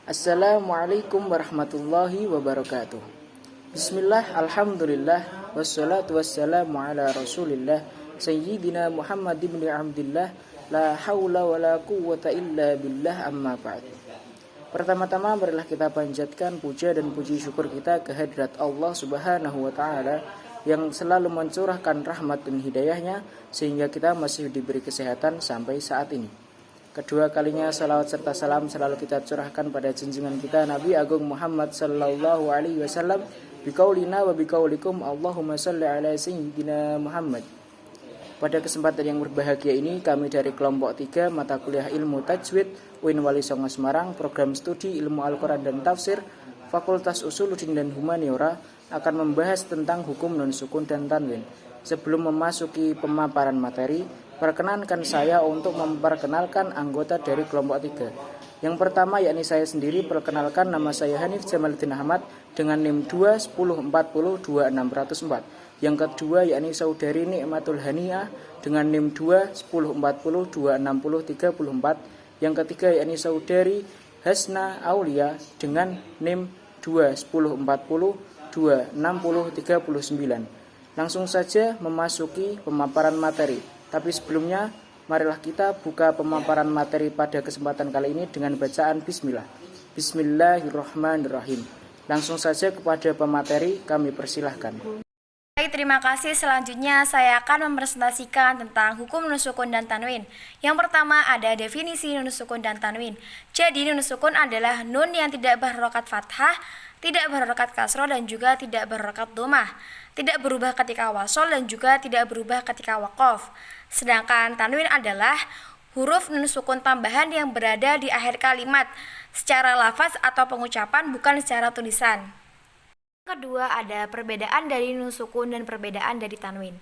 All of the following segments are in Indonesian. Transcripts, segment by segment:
Assalamualaikum warahmatullahi wabarakatuh. Bismillah, alhamdulillah, wassalatu wassalamu ala rasulillah Sayyidina Muhammad ibn Abdillah. La hawla wa la quwwata illa billah, amma ba'd. Pertama-tama marilah kita panjatkan puja dan puji syukur kita kehadirat Allah subhanahu wa ta'ala yang selalu mencurahkan rahmat dan hidayahnya sehingga kita masih diberi kesehatan sampai saat ini. Kedua kalinya salawat serta salam selalu kita curahkan pada junjungan kita Nabi Agung Muhammad sallallahu alaihi wasallam biqaulina wa biqaulikum Allahumma shalli ala sayyidina Muhammad. Pada kesempatan yang berbahagia ini kami dari kelompok 3 mata kuliah ilmu tajwid UIN Wali Songo Semarang, program studi ilmu Al-Quran dan Tafsir, Fakultas Usuluddin dan Humaniora akan membahas tentang hukum nun sukun dan tanwin. Sebelum memasuki pemaparan materi, perkenankan saya untuk memperkenalkan anggota dari kelompok 3. Yang pertama yakni saya sendiri, perkenalkan nama saya Hanif Jamaluddin Ahmad dengan NIM 210402604. Yang kedua yakni saudari Nikmatul Haniah dengan NIM 21040260344. Yang ketiga yakni saudari Hasna Aulia dengan NIM 21040260339. Langsung saja memasuki pemaparan materi. Tapi sebelumnya, marilah kita buka pemaparan materi pada kesempatan kali ini dengan bacaan Bismillah. Bismillahirrahmanirrahim. Langsung saja kepada pemateri, kami persilahkan. Baik, terima kasih. Selanjutnya saya akan mempresentasikan tentang hukum nun sukun dan tanwin. Yang pertama ada definisi nun sukun dan tanwin. Jadi nun sukun adalah nun yang tidak berharokat fathah, tidak berharokat kasroh dan juga tidak berharokat dhammah, tidak berubah ketika wasol dan juga tidak berubah ketika waqaf. Sedangkan tanwin adalah huruf nun sukun tambahan yang berada di akhir kalimat secara lafaz atau pengucapan, bukan secara tulisan. Kedua ada perbedaan dari nun sukun dan perbedaan dari tanwin.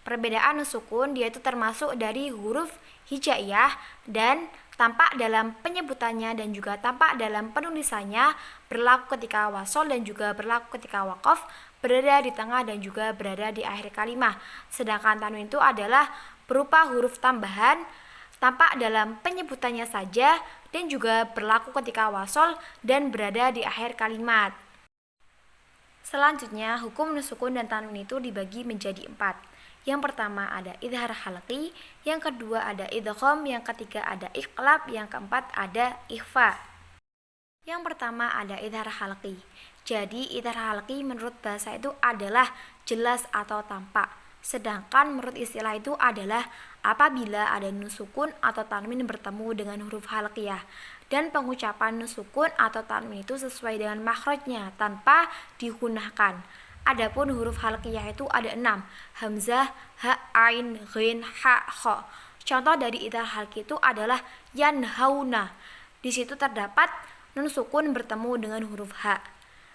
Perbedaan nun sukun dia itu termasuk dari huruf hijaiyah dan tampak dalam penyebutannya dan juga tampak dalam penulisannya, berlaku ketika wasol dan juga berlaku ketika waqaf, berada di tengah dan juga berada di akhir kalimat. Sedangkan tanwin itu adalah berupa huruf tambahan, tampak dalam penyebutannya saja dan juga berlaku ketika wasol dan berada di akhir kalimat. Selanjutnya, hukum nun sukun dan tanwin itu dibagi menjadi 4. Yang pertama ada idhar halqi, yang kedua ada idgham, yang ketiga ada iqlab, yang keempat ada ikhfa. Yang pertama ada idhar halqi. Jadi idhar halqi menurut bahasa itu adalah jelas atau tampak. Sedangkan menurut istilah itu adalah apabila ada nun sukun atau tanwin bertemu dengan huruf halqiyah dan pengucapan nun sukun atau tanwin itu sesuai dengan makhrajnya tanpa digunakan. Adapun huruf halqiyah itu ada 6, hamzah, ha, ain, ghin, ha, kha. Contoh dari idhar halqi itu adalah yanhauna. Di situ terdapat nun sukun bertemu dengan huruf ha.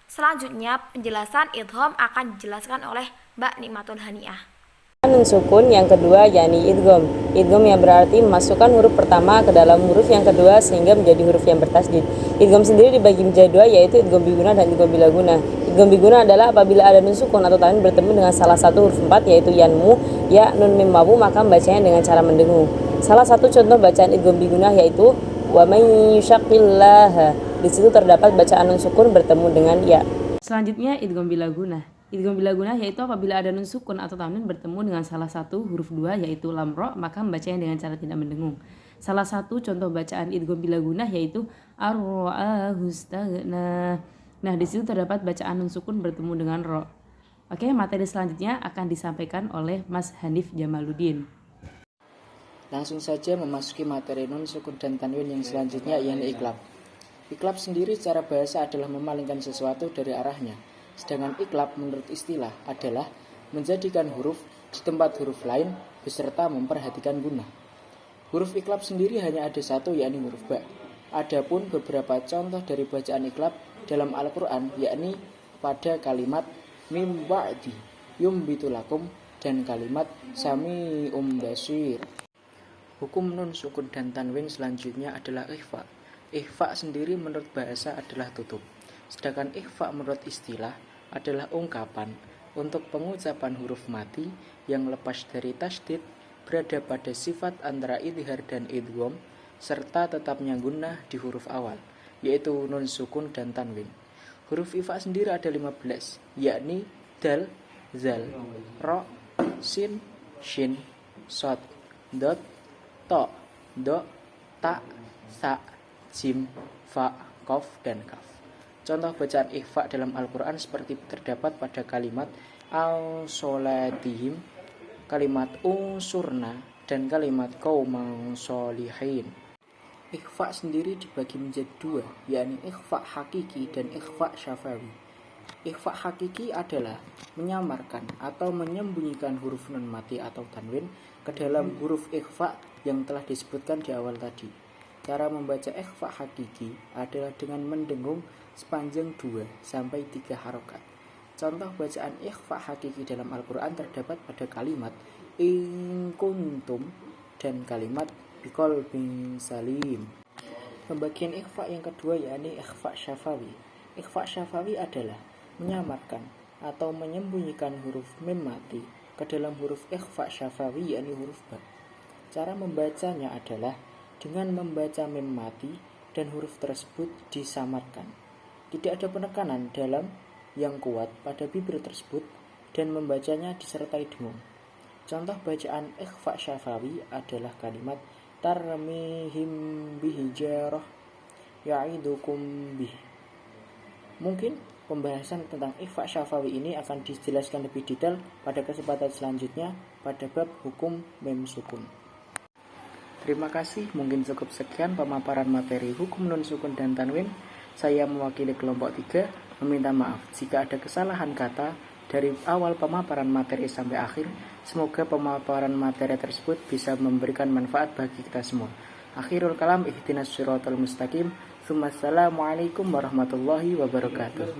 Selanjutnya penjelasan idgham akan dijelaskan oleh Mbak Nikmatul Haniah. Nun sukun yang kedua yakni idgham. Idgham yang berarti memasukkan huruf pertama ke dalam huruf yang kedua sehingga menjadi huruf yang bertasdid. Idgham sendiri dibagi menjadi 2 yaitu idgham biguna dan idgham bilaguna. Idgham biguna adalah apabila ada nun sukun atau tanwin bertemu dengan salah satu huruf 4 yaitu yanmu, ya, nun, mim, wawu, maka membacanya dengan cara mendengung. Salah satu contoh bacaan idgham biguna yaitu wa may yushaqillaha. Di situ terdapat bacaan nun sukun bertemu dengan ya. Selanjutnya idgham bilaguna. Idgham bilaguna yaitu apabila ada nun sukun atau tanwin bertemu dengan salah satu huruf 2 yaitu lam ro, maka membacanya dengan cara tidak mendengung. Salah satu contoh bacaan idgham bilaguna yaitu ar-ra'ahustaghna. Nah, di situ terdapat bacaan nun sukun bertemu dengan ro. Oke, materi selanjutnya akan disampaikan oleh Mas Hanif Jamaluddin. Langsung saja memasuki materi nun sukun dan tanwin yang selanjutnya yakni iqlab. Iqlab sendiri secara bahasa adalah memalingkan sesuatu dari arahnya. Sedangkan iqlab menurut istilah adalah menjadikan huruf di tempat huruf lain beserta memperhatikan guna. Huruf iqlab sendiri hanya ada satu yakni huruf ba. Adapun beberapa contoh dari bacaan iqlab dalam Al-Quran yakni pada kalimat mim ba'di yumbitu lakum dan kalimat sami'um basir. Hukum nun sukun dan tanwin selanjutnya adalah ikhfa. Ikhfa sendiri menurut bahasa adalah tutup. Sedangkan ikhfa menurut istilah adalah ungkapan untuk pengucapan huruf mati yang lepas dari tasdid, berada pada sifat antara idhar dan idgham serta tetapnya gunnah di huruf awal. yaitu nun sukun dan tanwin. Huruf ikhfa sendiri ada 15, yakni dal, zal, ro, sin, shin, shad, dot, to, do, ta, sa, jim, fa, qaf, dan kaf. Contoh bacaan ikhfa dalam Al-Quran seperti terdapat pada kalimat al-solatihim, kalimat unsurna, dan kalimat qaumang sholihin. Ikhfa sendiri dibagi menjadi dua, yakni ikhfa hakiki dan ikhfa syafawi. Ikhfa hakiki adalah menyamarkan atau menyembunyikan huruf nun mati atau tanwin ke dalam huruf ikhfa yang telah disebutkan di awal tadi. Cara membaca ikhfa hakiki adalah dengan mendengung sepanjang 2-3 harokat. Contoh bacaan ikhfa hakiki dalam Al-Quran terdapat pada kalimat in kuntum dan kalimat biqalbin salim. Pembagian ikhfa yang kedua yakni ikhfa syafawi. Ikhfa syafawi adalah menyamarkan atau menyembunyikan huruf mim mati ke dalam huruf ikhfa syafawi yakni huruf ba. Cara membacanya adalah dengan membaca mim mati dan huruf tersebut disamarkan. Tidak ada penekanan dalam yang kuat pada bibir tersebut dan membacanya disertai dengung. Contoh bacaan ikhfa syafawi adalah kalimat tarmihim bihijarah ya'idukum bih. Mungkin pembahasan tentang ikhfa syafawi ini akan dijelaskan lebih detail pada kesempatan selanjutnya pada bab hukum mim sukun. Terima kasih, mungkin cukup sekian pemaparan materi hukum nun sukun dan tanwin. Saya mewakili kelompok 3 meminta maaf jika ada kesalahan kata dari awal pemaparan materi sampai akhir. Semoga pemaparan materi tersebut bisa memberikan manfaat bagi kita semua. Akhirul kalam, ihdinas siratal mustaqim. Assalamualaikum warahmatullahi wabarakatuh.